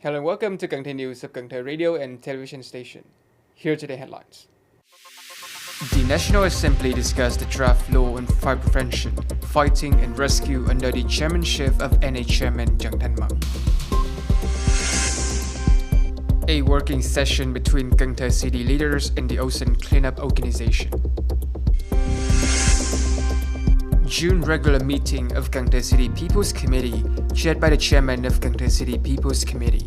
Hello and welcome to Cần Thơ News of Cần Thơ Radio and Television Station. Here are today's headlines. The National Assembly discussed the draft law on fire prevention, fighting and rescue under the chairmanship of NA Chairman Thành. A working session between Cần Thơ City leaders and the Ocean Cleanup Organization. June regular meeting of Cần Thơ City People's Committee, chaired by the chairman of Cần Thơ City People's Committee.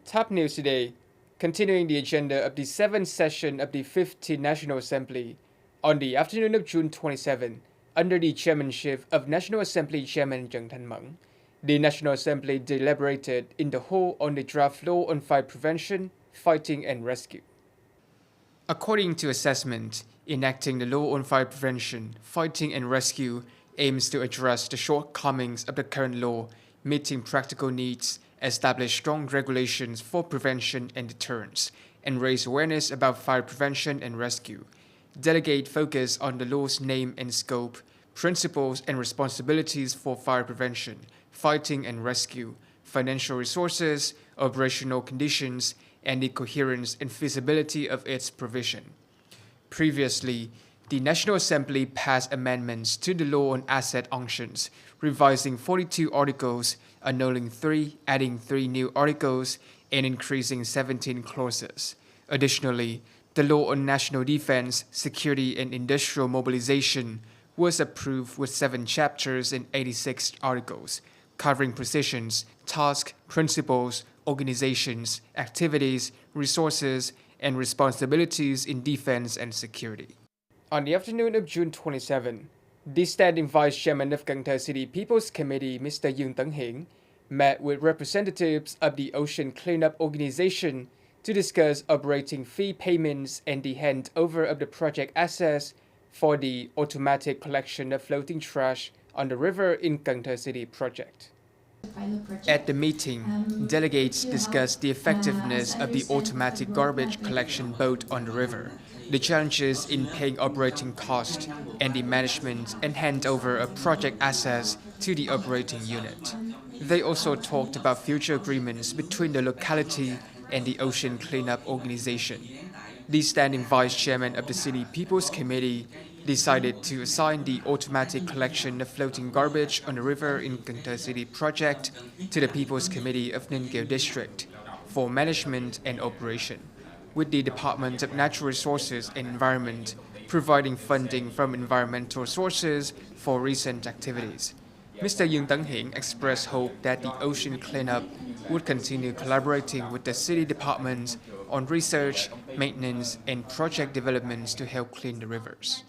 Top news today. Continuing the agenda of the 7th session of the 15th National Assembly, on the afternoon of June 27, under the chairmanship of National Assembly Chairman Thành, the National Assembly deliberated in the whole on the draft law on fire prevention, fighting and rescue. According to assessment, enacting the law on fire prevention, fighting and rescue aims to address the shortcomings of the current law, meeting practical needs, establish strong regulations for prevention and deterrence, and raise awareness about fire prevention and rescue. Delegate focus on the law's name and scope, principles and responsibilities for fire prevention, fighting and rescue, financial resources, operational conditions, and the coherence and feasibility of its provision. Previously, the National Assembly passed amendments to the law on asset auctions, revising 42 articles, annulling 3, adding 3 new articles, and increasing 17 clauses. Additionally, the law on national defense, security, and industrial mobilization was approved with 7 chapters and 86 articles, covering positions, tasks, principles, organizations, activities, resources, and responsibilities in defense and security. On the afternoon of June 27, the standing vice chairman of Cần Thơ City People's Committee, Mr. Chương, met with representatives of the Ocean Cleanup Organization to discuss operating fee payments and the handover of the project assets for the automatic collection of floating trash on the river in Cần Thơ City project. At the meeting, delegates discussed the effectiveness of the automatic garbage collection boat on the river, the challenges in paying operating costs, and the management and handover of project assets to the operating unit. They also talked about future agreements between the locality and the Ocean Cleanup Organization. The standing vice chairman of the City People's Committee decided to assign the automatic collection of floating garbage on the river in Cần Thơ City project to the People's Committee of Ninh Kiều District for management and operation, with the Department of Natural Resources and Environment providing funding from environmental sources for recent activities. Mr. Chương expressed hope that the ocean cleanup would continue collaborating with the city departments on research, maintenance, and project developments to help clean the rivers.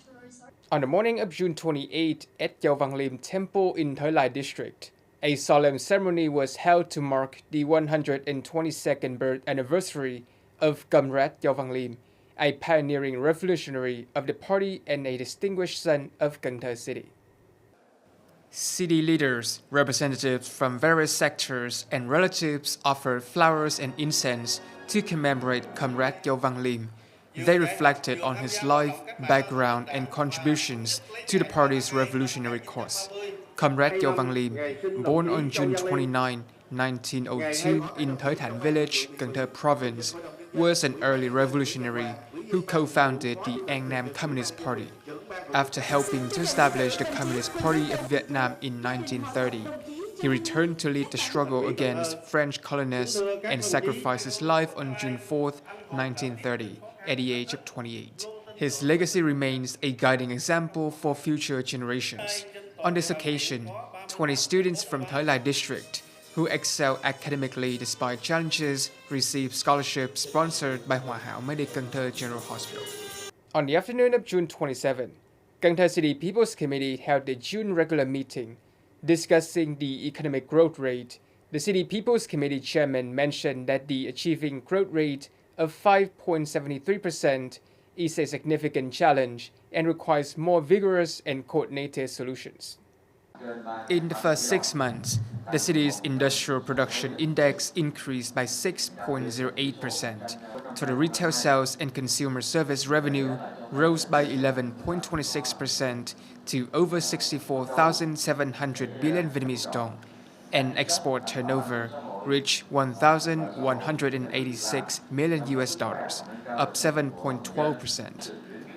On the morning of June 28 at Giáo Văn Lim Temple in Thời District, a solemn ceremony was held to mark the 122nd birth anniversary of Comrade Giáo Văn Lim, a pioneering revolutionary of the party and a distinguished son of Cần Thơ City. City leaders, representatives from various sectors, and relatives offered flowers and incense to commemorate Comrade Giáo Văn Lim. They reflected on his life, background, and contributions to the party's revolutionary cause. Comrade Giáo Văn Lim, born on June 29, 1902 in Thành village, Cần Thơ province, was an early revolutionary who co-founded the An Nam Communist Party. After helping to establish the Communist Party of Vietnam in 1930, he returned to lead the struggle against French colonists and sacrificed his life on June 4, 1930, at the age of 28. His legacy remains a guiding example for future generations. On this occasion, 20 students from Thời District who excel academically despite challenges received scholarships sponsored by Hòa Hảo Medical Cần Thơ General Hospital. On the afternoon of June 27, Cần Thơ City People's Committee held a June regular meeting discussing the economic growth rate. The City People's Committee chairman mentioned that the achieving growth rate of 5.73% is a significant challenge and requires more vigorous and coordinated solutions. In the first 6 months, the city's industrial production index increased by 6.08%. Total retail sales and consumer service revenue rose by 11.26% to over 64,700 billion Vietnamese dong, and export turnover reached 1,186 million US dollars, up 7.12%.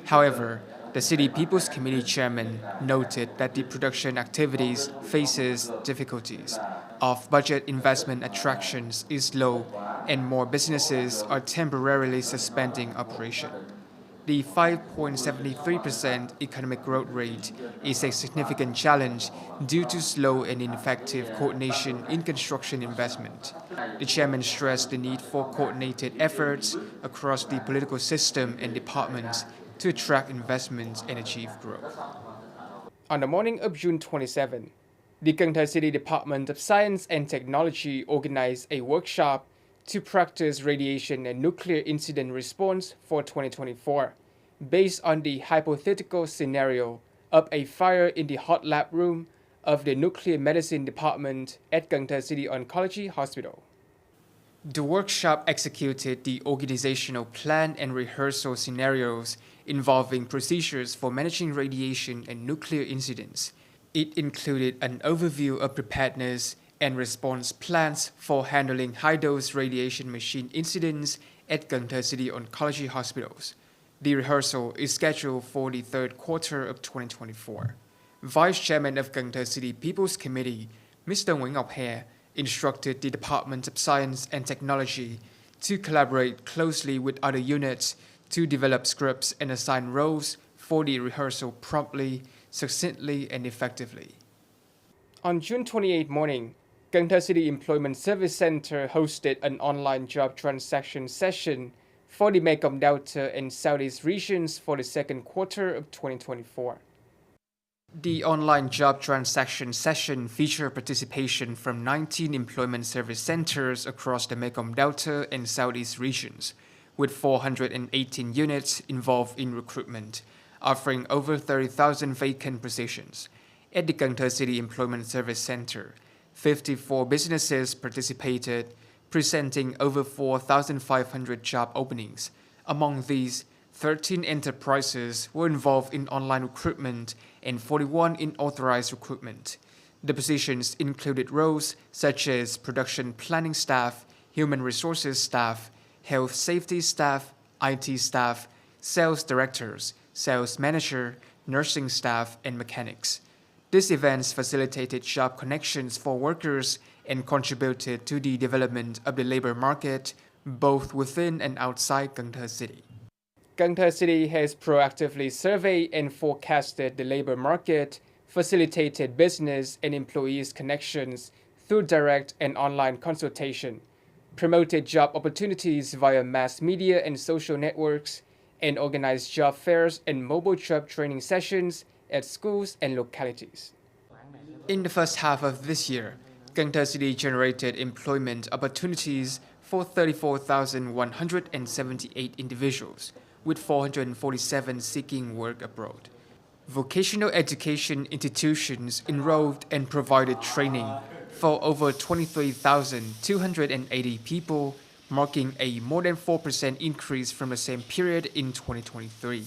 However, the City People's Committee chairman noted that the production activities faces difficulties. Off-budget investment attractions is low, and more businesses are temporarily suspending operation. The 5.73% economic growth rate is a significant challenge due to slow and ineffective coordination in construction investment. The chairman stressed the need for coordinated efforts across the political system and departments to attract investments and achieve growth. On the morning of June 27, the Cần Thơ City Department of Science and Technology organized a workshop to practice radiation and nuclear incident response for 2024, based on the hypothetical scenario of a fire in the hot lab room of the Nuclear Medicine Department at Cần Thơ City Oncology Hospital. The workshop executed the organizational plan and rehearsal scenarios involving procedures for managing radiation and nuclear incidents. It included an overview of preparedness and response plans for handling high-dose radiation machine incidents at Cần Thơ City Oncology Hospitals. The rehearsal is scheduled for the third quarter of 2024. Vice Chairman of Cần Thơ City People's Committee, Mr. Nguyễn Ngọc Hè, instructed the Department of Science and Technology to collaborate closely with other units to develop scripts and assign roles for the rehearsal promptly, succinctly, and effectively. On June 28 morning, Cần Thơ City Employment Service Center hosted an online job transaction session for the Mekong Delta and Southeast regions for the second quarter of 2024. The online job transaction session featured participation from 19 employment service centers across the Mekong Delta and Southeast regions, with 418 units involved in recruitment, offering over 30,000 vacant positions. At the Cần Thơ City Employment Service Center, 54 businesses participated, presenting over 4,500 job openings. Among these, 13 enterprises were involved in online recruitment and 41 in authorized recruitment. The positions included roles such as production planning staff, human resources staff, health safety staff, IT staff, sales directors, sales manager, nursing staff, and mechanics. These events facilitated job connections for workers and contributed to the development of the labor market, both within and outside Cần Thơ City. Cần Thơ City has proactively surveyed and forecasted the labor market, facilitated business and employees' connections through direct and online consultation, promoted job opportunities via mass media and social networks, and organized job fairs and mobile job training sessions at schools and localities. In the first half of this year, Cần Thơ City generated employment opportunities for 34,178 individuals, with 447 seeking work abroad. Vocational education institutions enrolled and provided training for over 23,280 people, marking a more than 4% increase from the same period in 2023.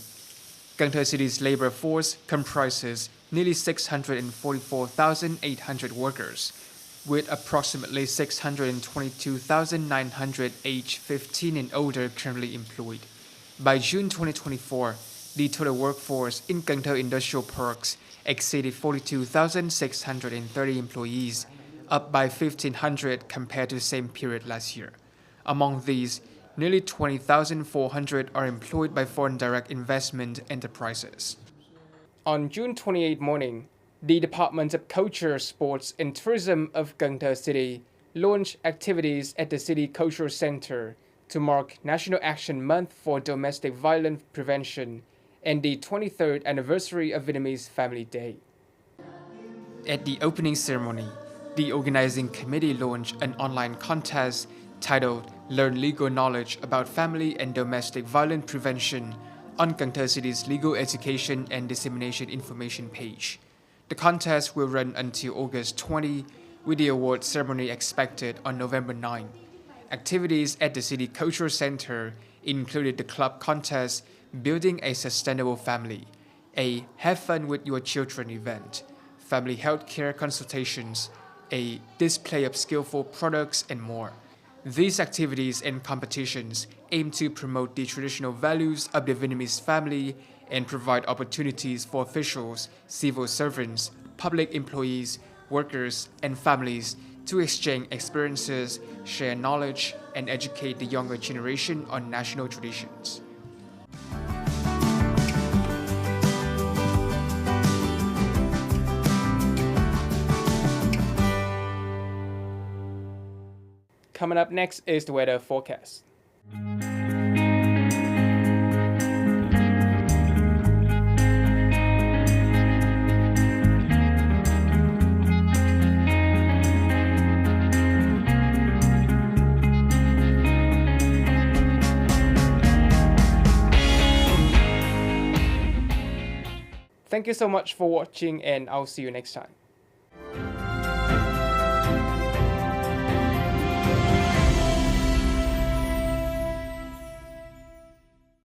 Cần Thơ City's labor force comprises nearly 644,800 workers, with approximately 622,900 aged 15 and older currently employed. By June 2024, the total workforce in Cần Thơ Industrial Parks exceeded 42,630 employees, up by 1,500 compared to the same period last year. Among these, nearly 20,400 are employed by foreign direct investment enterprises. On June 28 morning, the Department of Culture, Sports and Tourism of Cần Thơ City launched activities at the City Cultural Center to mark National Action Month for Domestic Violence Prevention and the 23rd anniversary of Vietnamese Family Day. At the opening ceremony, the organizing committee launched an online contest titled Learn Legal Knowledge About Family and Domestic Violence Prevention on Cần Thơ City's Legal Education and Dissemination Information page. The contest will run until August 20, with the award ceremony expected on November 9. Activities at the City Cultural Center included the club contest Building a Sustainable Family, a Have Fun with Your Children event, family health care consultations, a display of skillful products, and more. These activities and competitions aim to promote the traditional values of the Vietnamese family and provide opportunities for officials, civil servants, public employees, workers, and families to exchange experiences, share knowledge, and educate the younger generation on national traditions. Coming up next is the weather forecast. Thank you so much for watching, and I'll see you next time.